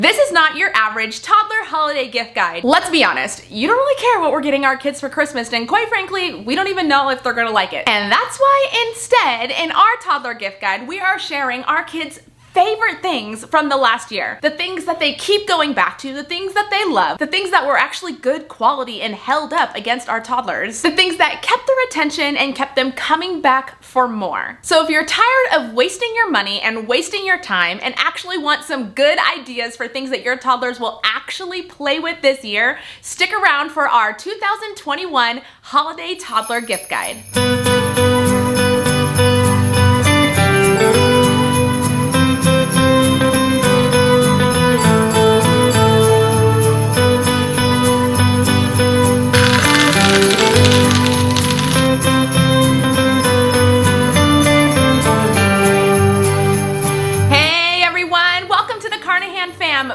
This is not your average toddler holiday gift guide. Let's be honest, you don't really care what we're getting our kids for Christmas, and quite frankly, we don't even know if they're gonna like it. And that's why instead, in our toddler gift guide, we are sharing our kids' favorite things from the last year. The things that they keep going back to, the things that they love, the things that were actually good quality and held up against our toddlers, the things that kept their attention and kept them coming back for more. So if you're tired of wasting your money and wasting your time and actually want some good ideas for things that your toddlers will actually play with this year, stick around for our 2021 Holiday Toddler Gift Guide.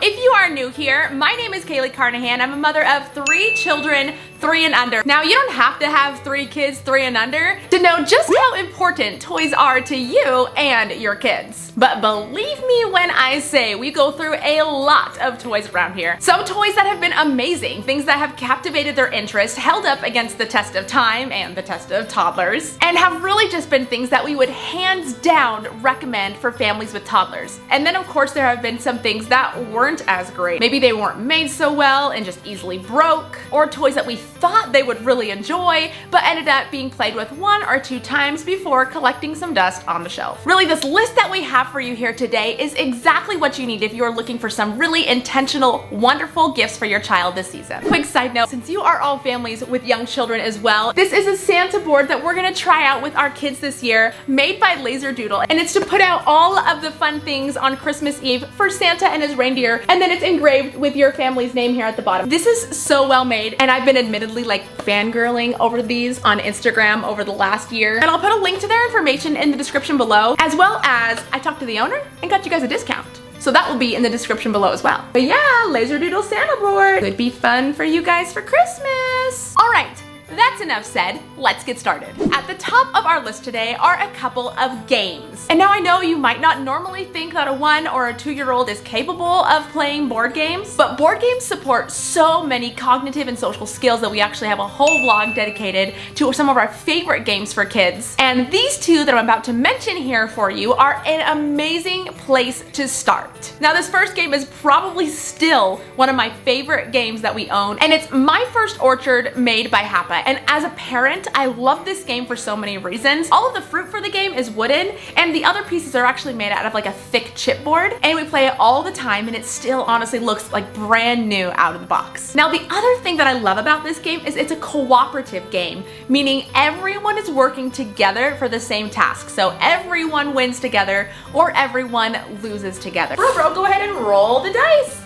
If you are new here, my name is Carnahan. I'm a mother of 3 children, 3 and under. Now, you don't have to have 3 kids, 3 and under, to know just how important toys are to you and your kids. But believe me when I say we go through a lot of toys around here. Some toys that have been amazing, things that have captivated their interest, held up against the test of time and the test of toddlers, and have really just been things that we would hands down recommend for families with toddlers. And then of course there have been some things that weren't as great. Maybe they weren't made so well and just easily broke, or toys that we thought they would really enjoy but ended up being played with 1 or 2 times before collecting some dust on the shelf. Really, this list that we have for you here today is exactly what you need if you're looking for some really intentional, wonderful gifts for your child this season. Quick side note, since you are all families with young children as well, this is a Santa board that we're gonna try out with our kids this year, made by Doodle, and it's to put out all of the fun things on Christmas Eve for Santa and his reindeer, and then it's engraved with your family's name here at the bottom. This is so well made, and I've been admittedly like fangirling over these on Instagram over the last year, and I'll put a link to their information in the description below, as well as I talked to the owner and got you guys a discount. So that will be in the description below as well. But yeah, Doodle Santa board could be fun for you guys for Christmas. All right. That's enough said, let's get started. At the top of our list today are a couple of games. And now I know you might not normally think that a 1 or a 2-year-old is capable of playing board games, but board games support so many cognitive and social skills that we actually have a whole vlog dedicated to some of our favorite games for kids. And these 2 that I'm about to mention here for you are an amazing place to start. Now, this first game is probably still one of my favorite games that we own, and it's My First Orchard made by Haba. And as a parent, I love this game for so many reasons. All of the fruit for the game is wooden, and the other pieces are actually made out of like a thick chipboard, and we play it all the time, and it still honestly looks like brand new out of the box. Now, the other thing that I love about this game is it's a cooperative game, meaning everyone is working together for the same task. So everyone wins together or everyone loses together. Bro, go ahead and roll the dice.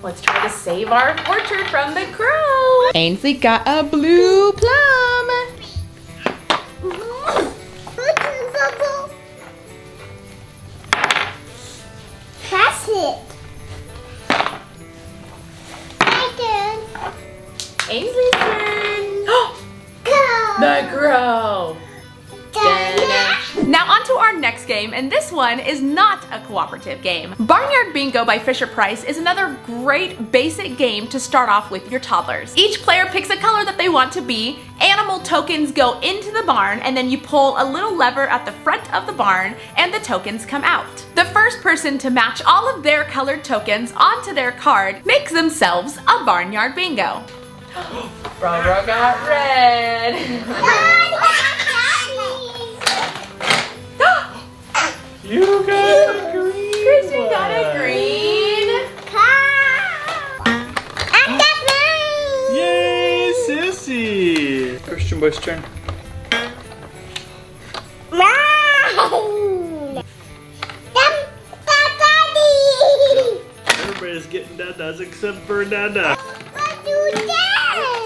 Let's try to save our orchard from the crow. Ainsley got a blue plum. Pass it. My turn. Ainsley's turn. Go. The crow. Da-da. Now on to our next game, and this one is not a cooperative game. Barnyard Bingo by Fisher-Price is another great basic game to start off with your toddlers. Each player picks a color that they want to be, animal tokens go into the barn, and then you pull a little lever at the front of the barn and the tokens come out. The first person to match all of their colored tokens onto their card makes themselves a Barnyard Bingo. Bro got red. You got a green. Christian got a green. I got mine. Yay, Sissy. Christian boy's turn. Mine. Everybody's getting dadas except for Dada. What do that?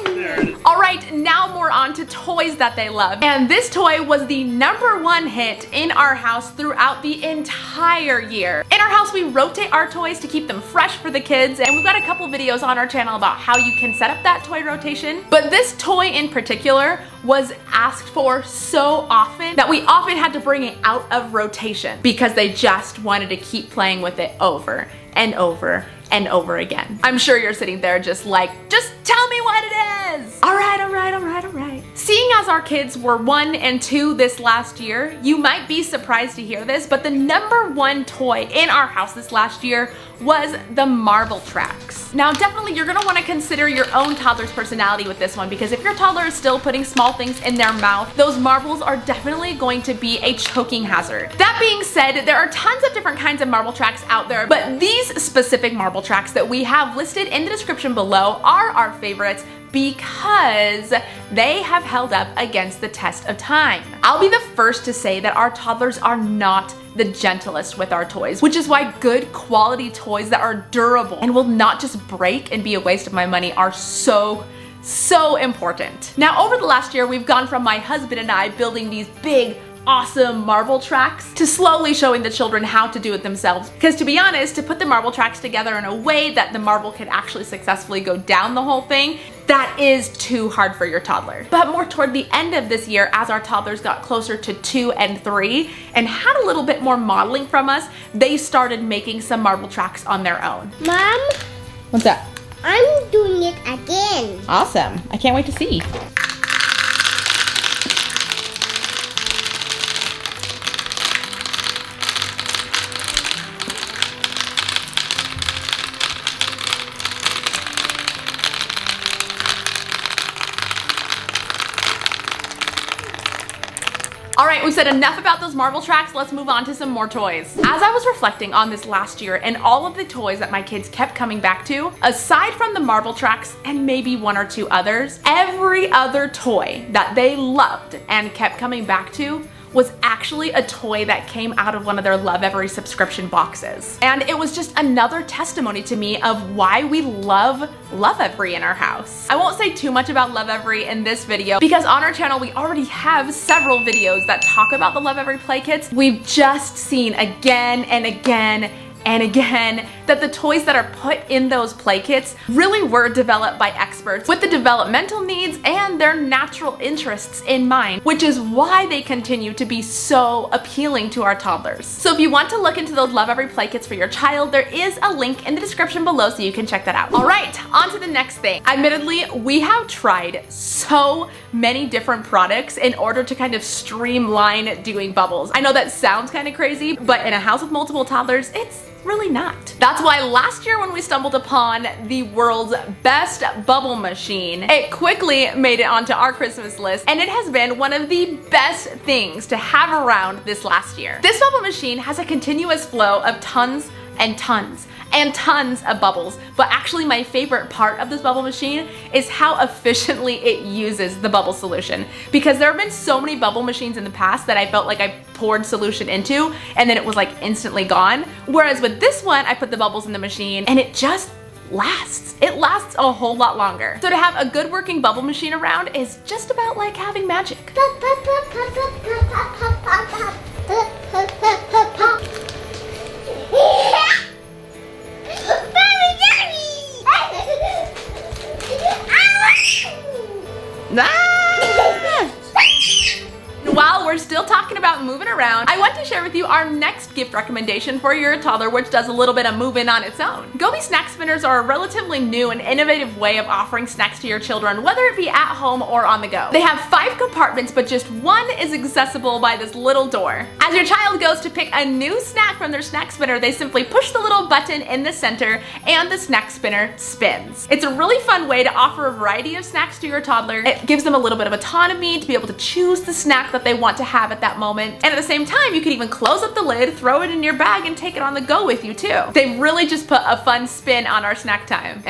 There it is. All right, now we're on to toys that they love. And this toy was the #1 hit in our house throughout the entire year. In our house, we rotate our toys to keep them fresh for the kids, and we've got a couple videos on our channel about how you can set up that toy rotation. But this toy in particular was asked for so often that we often had to bring it out of rotation because they just wanted to keep playing with it over and over and over again. I'm sure you're sitting there just like, just tell me what it is. All right, all right, all right, all right. Seeing as our kids were 1 and 2 this last year, you might be surprised to hear this, but the #1 toy in our house this last year was the marble tracks. Now definitely you're gonna wanna consider your own toddler's personality with this one, because if your toddler is still putting small things in their mouth, those marbles are definitely going to be a choking hazard. That being said, there are tons of different kinds of marble tracks out there, but these specific marble tracks that we have listed in the description below are our favorites because they have held up against the test of time. I'll be the first to say that our toddlers are not the gentlest with our toys, which is why good quality toys that are durable and will not just break and be a waste of my money are so important. Now over the last year, we've gone from my husband and I building these big, awesome marble tracks to slowly showing the children how to do it themselves. Because to be honest, to put the marble tracks together in a way that the marble could actually successfully go down the whole thing, that is too hard for your toddler. But more toward the end of this year, as our toddlers got closer to 2 and 3 and had a little bit more modeling from us, they started making some marble tracks on their own. Mom, What's that? I'm doing it again. Awesome. I can't wait to see. All right, we've said enough about those marble tracks. Let's move on to some more toys. As I was reflecting on this last year and all of the toys that my kids kept coming back to, aside from the marble tracks and maybe 1 or 2 others, every other toy that they loved and kept coming back to was actually a toy that came out of one of their Lovevery subscription boxes. And it was just another testimony to me of why we love Lovevery in our house. I won't say too much about Lovevery in this video because on our channel we already have several videos that talk about the Lovevery Play-Kits. We've just seen again and again and again that the toys that are put in those play kits really were developed by experts with the developmental needs and their natural interests in mind, which is why they continue to be so appealing to our toddlers. So if you want to look into those Lovevery play kits for your child, there is a link in the description below so you can check that out. All right, on to the next thing. Admittedly, we have tried so many different products in order to kind of streamline doing bubbles. I know that sounds kind of crazy, but in a house with multiple toddlers, it's really not. That's why last year when we stumbled upon the world's best bubble machine, it quickly made it onto our Christmas list, and it has been one of the best things to have around this last year. This bubble machine has a continuous flow of tons and tons and tons of bubbles, but actually my favorite part of this bubble machine is how efficiently it uses the bubble solution, because there have been so many bubble machines in the past that I felt like I poured solution into and then it was like instantly gone, whereas with this one I put the bubbles in the machine and it just lasts. It lasts a whole lot longer. So to have a good working bubble machine around is just about like having magic. While we're still talking about moving around, I want to share with you our next gift recommendation for your toddler, which does a little bit of moving on its own. GoBe snack spinners are a relatively new and innovative way of offering snacks to your children, whether it be at home or on the go. They have 5 compartments, but just one is accessible by this little door. As your child goes to pick a new snack from their snack spinner, they simply push the little button in the center and the snack spinner spins. It's a really fun way to offer a variety of snacks to your toddler. It gives them a little bit of autonomy to be able to choose the snack that they want to have at that moment. And at the same time, you can even close up the lid, throw it in your bag, and take it on the go with you too. They really just put a fun spin on our snack time.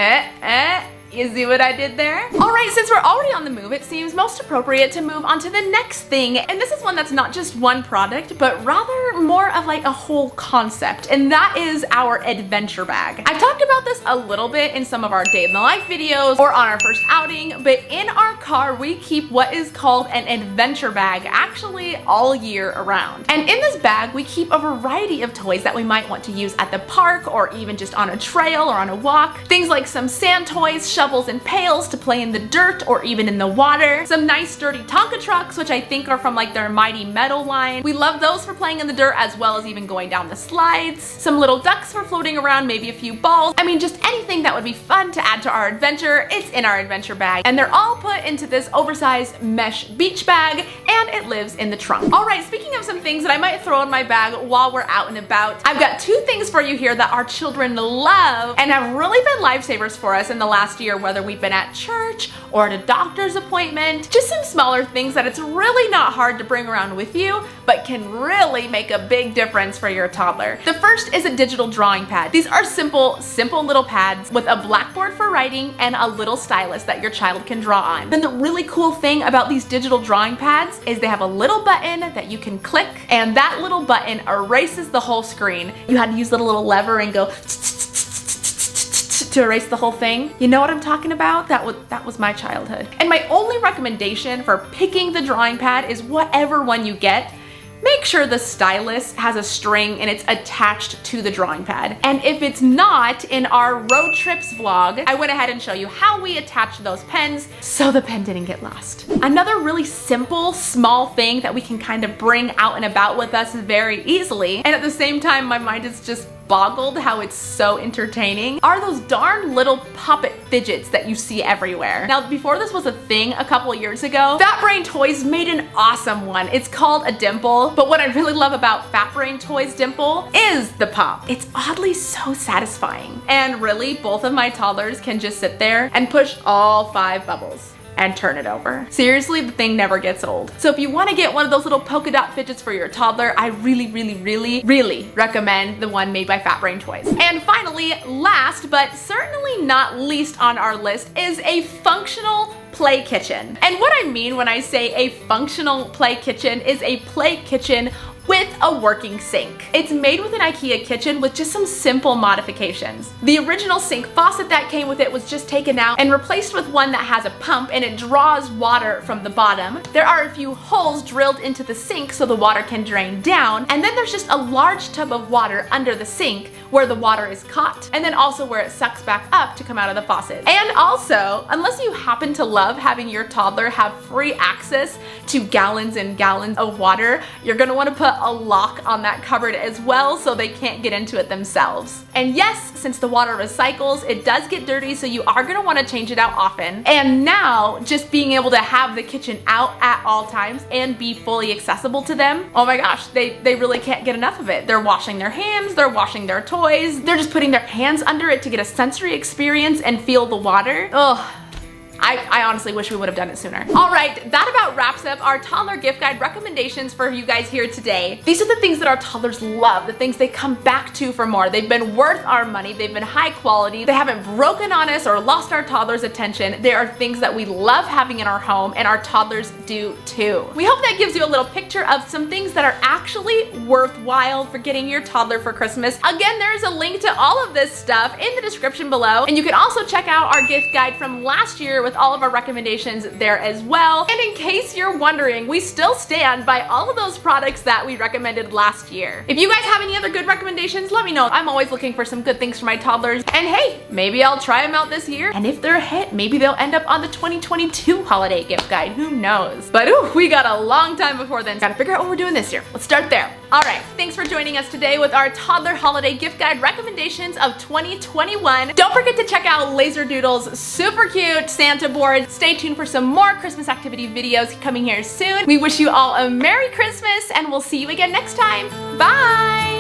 You see what I did there? All right, since we're already on the move, it seems most appropriate to move on to the next thing. And this is one that's not just one product, but rather more of like a whole concept. And that is our adventure bag. I've talked about this a little bit in some of our day in the life videos or on our first outing, but in our car, we keep what is called an adventure bag actually all year around. And in this bag, we keep a variety of toys that we might want to use at the park or even just on a trail or on a walk. Things like some sand toys, shovels and pails to play in the dirt or even in the water. Some nice sturdy Tonka trucks, which I think are from like their Mighty Metal line. We love those for playing in the dirt as well as even going down the slides. Some little ducks for floating around, maybe a few balls. I mean, just anything that would be fun to add to our adventure. It's in our adventure bag, and they're all put into this oversized mesh beach bag, and it lives in the trunk. All right, speaking of some things that I might throw in my bag while we're out and about, I've got two things for you here that our children love and have really been lifesavers for us in the last year, whether we've been at church or at a doctor's appointment. Just some smaller things that it's really not hard to bring around with you, but can really make a big difference for your toddler. The first is a digital drawing pad. These are simple little pads with a blackboard for writing and a little stylus that your child can draw on. Then the really cool thing about these digital drawing pads is they have a little button that you can click, and that little button erases the whole screen. You had to use the little lever and go to erase the whole thing. You know what I'm talking about? That was my childhood. And my only recommendation for picking the drawing pad is whatever one you get, make sure the stylus has a string and it's attached to the drawing pad. And if it's not, in our road trips vlog, I went ahead and show you how we attached those pens so the pen didn't get lost. Another really simple, small thing that we can kind of bring out and about with us very easily, and at the same time my mind is just boggled how it's so entertaining, are those darn little puppet fidgets that you see everywhere. Now, before this was a thing a couple years ago, Fat Brain Toys made an awesome one. It's called a Dimpl, but what I really love about Fat Brain Toys Dimpl is the pop. It's oddly so satisfying. And really, both of my toddlers can just sit there and push all 5 bubbles and turn it over. Seriously, the thing never gets old. So if you want to get one of those little polka dot fidgets for your toddler, I really recommend the one made by Fat Brain Toys. And finally, last but certainly not least on our list is a functional play kitchen. And what I mean when I say a functional play kitchen is a play kitchen with a working sink. It's made with an IKEA kitchen with just some simple modifications. The original sink faucet that came with it was just taken out and replaced with one that has a pump, and it draws water from the bottom. There are a few holes drilled into the sink so the water can drain down, and then there's just a large tub of water under the sink where the water is caught, and then also where it sucks back up to come out of the faucet. And also, unless you happen to love having your toddler have free access to gallons and gallons of water, you're gonna wanna put a lock on that cupboard as well so they can't get into it themselves. And yes, since the water recycles, it does get dirty, so you are gonna wanna change it out often. And now, just being able to have the kitchen out at all times and be fully accessible to them, oh my gosh, they really can't get enough of it. They're washing their hands, they're washing their toys, they're just putting their hands under it to get a sensory experience and feel the water. Ugh. I honestly wish we would have done it sooner. All right, that about wraps up our toddler gift guide recommendations for you guys here today. These are the things that our toddlers love, the things they come back to for more. They've been worth our money, they've been high quality, they haven't broken on us or lost our toddlers' attention. They are things that we love having in our home, and our toddlers do too. We hope that gives you a little picture of some things that are actually worthwhile for getting your toddler for Christmas. Again, there is a link to all of this stuff in the description below, and you can also check out our gift guide from last year with all of our recommendations there as well. And in case you're wondering, we still stand by all of those products that we recommended last year. If you guys have any other good recommendations, let me know. I'm always looking for some good things for my toddlers. And hey, maybe I'll try them out this year. And if they're a hit, maybe they'll end up on the 2022 holiday gift guide. Who knows? But ooh, we got a long time before then. Gotta figure out what we're doing this year. Let's start there. All right, thanks for joining us today with our toddler holiday gift guide recommendations of 2021. Don't forget to check out Laserdoodle's super cute Santa board. Stay tuned for some more Christmas activity videos coming here soon. We wish you all a Merry Christmas, and we'll see you again next time. Bye!